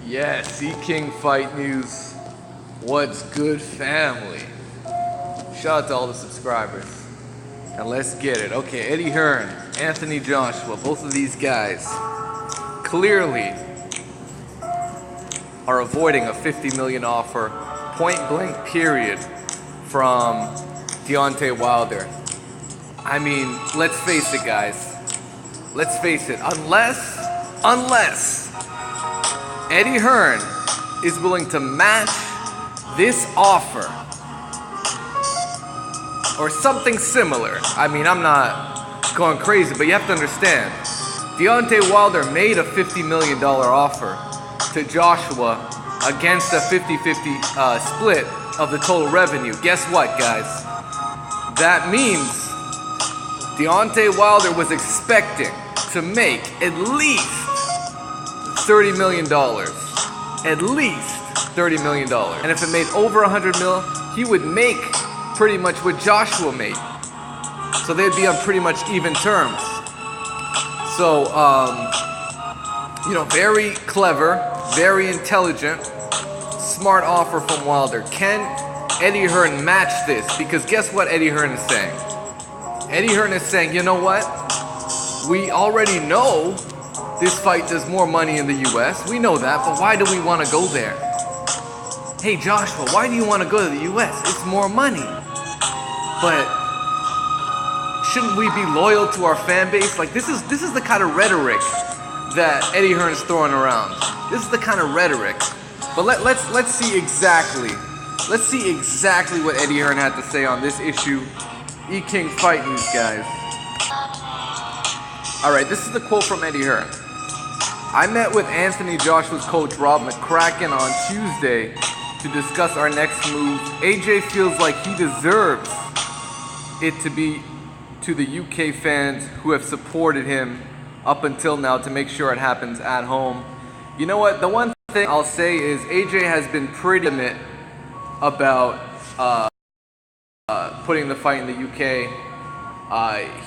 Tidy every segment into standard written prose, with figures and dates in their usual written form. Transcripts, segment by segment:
Yes, King Fight News. What's good, family? Shout out to all the subscribers. And let's get it. Okay, Eddie Hearn, Anthony Joshua, both of these guys clearly are avoiding a $50 million offer, point blank period, from Deontay Wilder. I mean, let's face it, guys. Let's face it. Unless Eddie Hearn is willing to match this offer or something similar. I mean, I'm not going crazy, but you have to understand, Deontay Wilder made a $50 million offer to Joshua against a 50-50 split of the total revenue. Guess what, guys? That means Deontay Wilder was expecting to make at least $30 million. At least $30 million. And if it made over 100 mil, he would make pretty much what Joshua made. So they'd be on pretty much even terms. So, very clever, very intelligent, smart offer from Wilder. Can Eddie Hearn match this? Because guess what Eddie Hearn is saying? Eddie Hearn is saying, you know what? We already know this fight does more money in the US. We know that, but why do we want to go there? Hey Joshua, why do you want to go to the US? It's more money. But shouldn't we be loyal to our fan base? Like this is the kind of rhetoric that Eddie Hearn's throwing around. This is the kind of rhetoric. But let's see exactly what Eddie Hearn had to say on this issue. King Fight News, guys. Alright, this is the quote from Eddie Hearn. I met with Anthony Joshua's coach Rob McCracken on Tuesday to discuss our next move. AJ feels like he deserves it to be to the UK fans who have supported him up until now to make sure it happens at home. You know what? The one thing I'll say is AJ has been pretty adamant about putting the fight in the UK.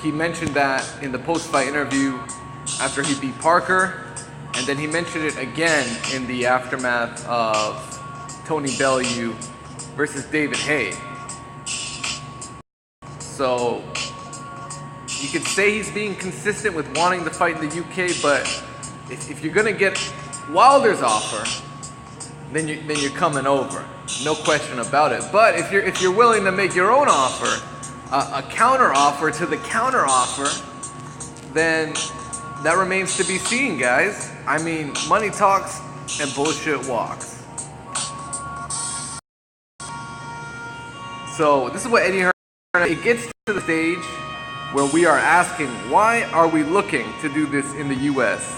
He mentioned that in the post-fight interview after he beat Parker, and then he mentioned it again in the aftermath of Tony Bellew versus David Haye. So you could say he's being consistent with wanting to fight in the UK, but if you're gonna get Wilder's offer, then you're coming over, no question about it. But if you're willing to make your own offer, a counter offer to the counter offer, then that remains to be seen, guys. I mean, money talks and bullshit walks. So this is what Eddie Hearn. It gets to the stage where we are asking, why are we looking to do this in the US?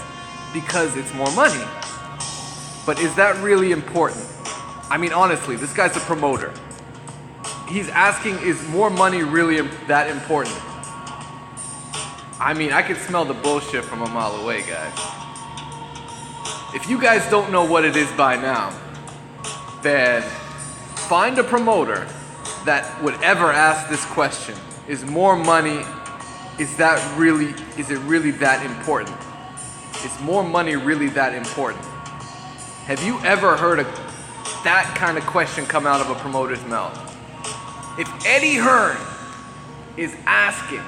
Because it's more money. But is that really important? I mean, honestly, this guy's a promoter. He's asking, is more money really that important? I mean, I can smell the bullshit from a mile away, guys. If you guys don't know what it is by now, then find a promoter that would ever ask this question. Is more money, is it really that important? Is more money really that important? Have you ever heard that kind of question come out of a promoter's mouth? If Eddie Hearn is asking,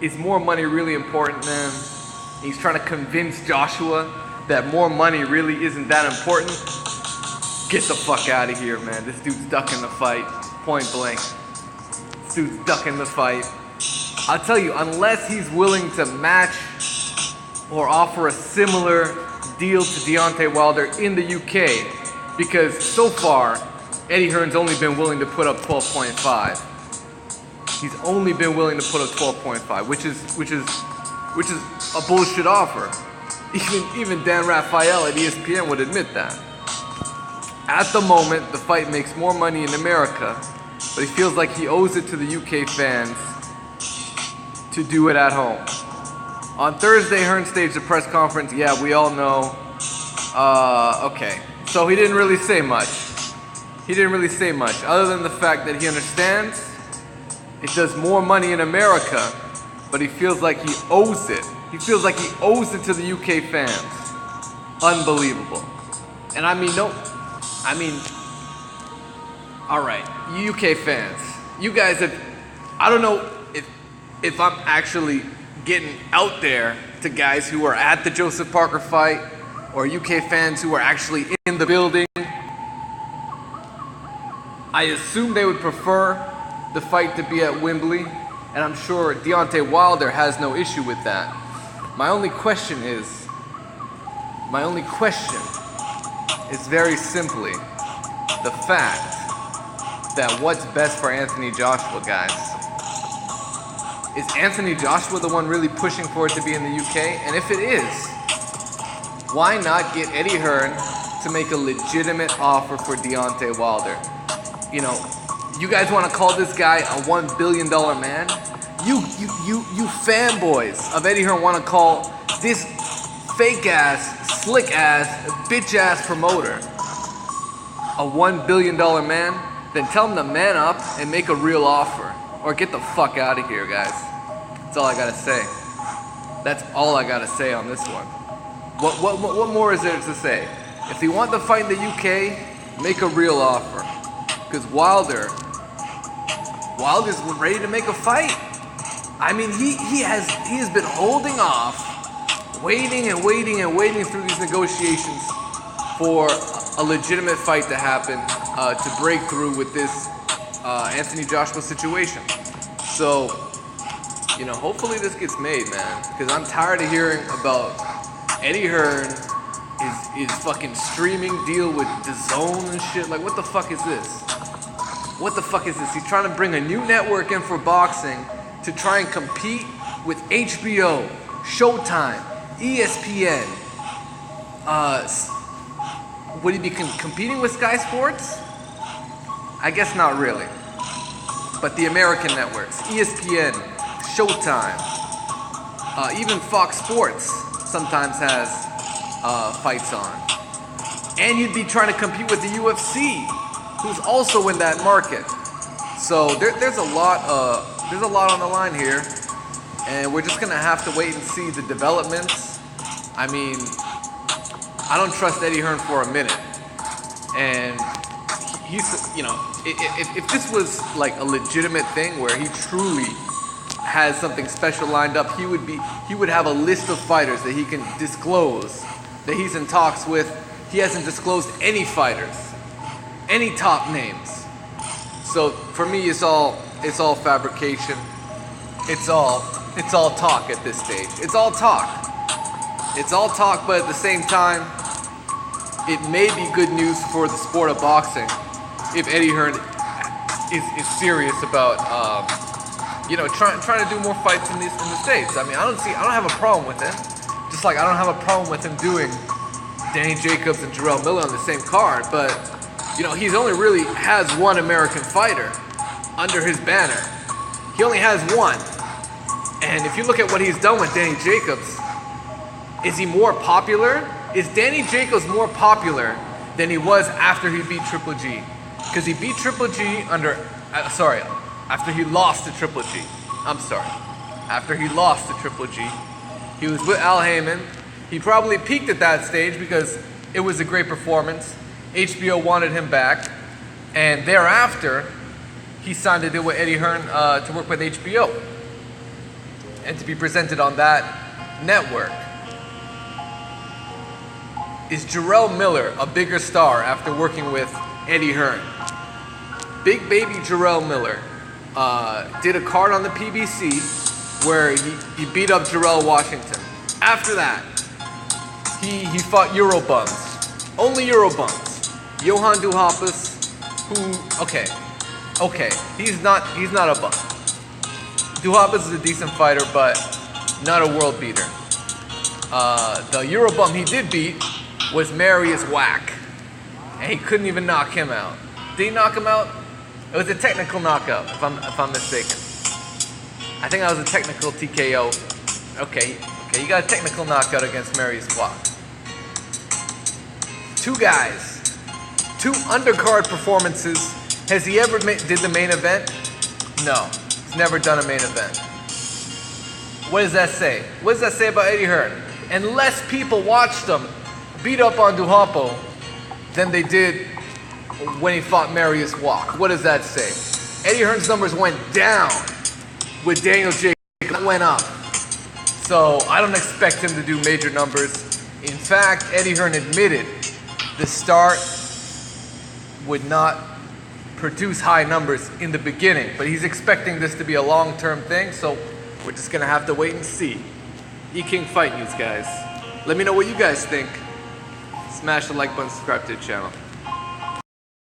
is more money really important, man? He's trying to convince Joshua that more money really isn't that important. Get the fuck out of here, man. This dude's ducking the fight, point blank. This dude's ducking the fight. I'll tell you, unless he's willing to match or offer a similar deal to Deontay Wilder in the UK, because so far, Eddie Hearn's only been willing to put up 12.5. He's only been willing to put up 12.5, which is a bullshit offer. Even Dan Rafael at ESPN would admit that. At the moment, the fight makes more money in America, but he feels like he owes it to the UK fans to do it at home. On Thursday, Hearn staged a press conference. Yeah, we all know. Okay. So he didn't really say much. Other than the fact that he understands it does more money in America, but he feels like he owes it. He feels like he owes it to the UK fans. Unbelievable. And I mean, all right, you UK fans, you guys have, I don't know if I'm actually getting out there to guys who are at the Joseph Parker fight or UK fans who are actually in the building. I assume they would prefer the fight to be at Wembley, and I'm sure Deontay Wilder has no issue with that. My only question is very simply the fact that what's best for Anthony Joshua, guys. Is Anthony Joshua the one really pushing for it to be in the UK? And if it is, why not get Eddie Hearn to make a legitimate offer for Deontay Wilder? You know, you guys want to call this guy a $1 billion man? You fanboys of Eddie Hearn want to call this fake ass, slick ass, bitch ass promoter a $1 billion man? Then tell him to man up and make a real offer. Or get the fuck out of here, guys. That's all I gotta say. That's all I gotta say on this one. What more is there to say? If they want the fight in the UK, make a real offer. Because Wilder's ready to make a fight. I mean, he has been holding off, waiting through these negotiations for a legitimate fight to happen, to break through with this Anthony Joshua situation. So, you know, hopefully this gets made, man. Because I'm tired of hearing about Eddie Hearn is fucking streaming deal with DAZN and shit. Like, what the fuck is this? What the fuck is this? He's trying to bring a new network in for boxing to try and compete with HBO, Showtime, ESPN. Would he be competing with Sky Sports? I guess not really. But the American networks, ESPN, Showtime, even Fox Sports sometimes has fights on. And you'd be trying to compete with the UFC, who's also in that market. So there's a lot on the line here, and we're just gonna have to wait and see the developments. I mean, I don't trust Eddie Hearn for a minute, and he's, you know, if this was like a legitimate thing where he truly has something special lined up, he would have a list of fighters that he can disclose that he's in talks with. He hasn't disclosed any fighters, any top names. So for me, it's all fabrication. It's all talk at this stage. It's all talk. But at the same time, it may be good news for the sport of boxing if Eddie Hearn is serious about trying to do more fights in the States. I mean, I don't have a problem with him. Just like I don't have a problem with him doing Danny Jacobs and Jarrell Miller on the same card, but you know, he's only really has one American fighter under his banner. He only has one. And if you look at what he's done with Danny Jacobs, is he more popular? Is Danny Jacobs more popular than he was after he beat Triple G? Because he beat Triple G after he lost to Triple G. After he lost to Triple G, he was with Al Heyman. He probably peaked at that stage because it was a great performance. HBO wanted him back. And thereafter, he signed a deal with Eddie Hearn to work with HBO and to be presented on that network. Is Jarrell Miller a bigger star after working with Eddie Hearn? Big baby Jarrell Miller did a card on the PBC where he beat up Jarrell Washington. After that, he fought Eurobums. Only Eurobums. Johan Duhaupas, he's not a bum. Duhaupas is a decent fighter, but not a world beater. The Eurobum he did beat was Marius Wack, and he couldn't even knock him out. Did he knock him out? It was a technical knockout, if I'm mistaken. I think that was a technical TKO. Okay, you got a technical knockout against Marius Wack. Two guys, two undercard performances. Has he ever did the main event? No, he's never done a main event. What does that say? What does that say about Eddie Hearn? Unless people watched him beat up on Duhapo than they did when he fought Marius Walk. What does that say? Eddie Hearn's numbers went down with Daniel Jacobs. It went up. So I don't expect him to do major numbers. In fact, Eddie Hearn admitted the start would not produce high numbers in the beginning, but he's expecting this to be a long-term thing, so we're just gonna have to wait and see. E-King Fight News, guys. Let me know what you guys think. Smash the like button, subscribe to the channel.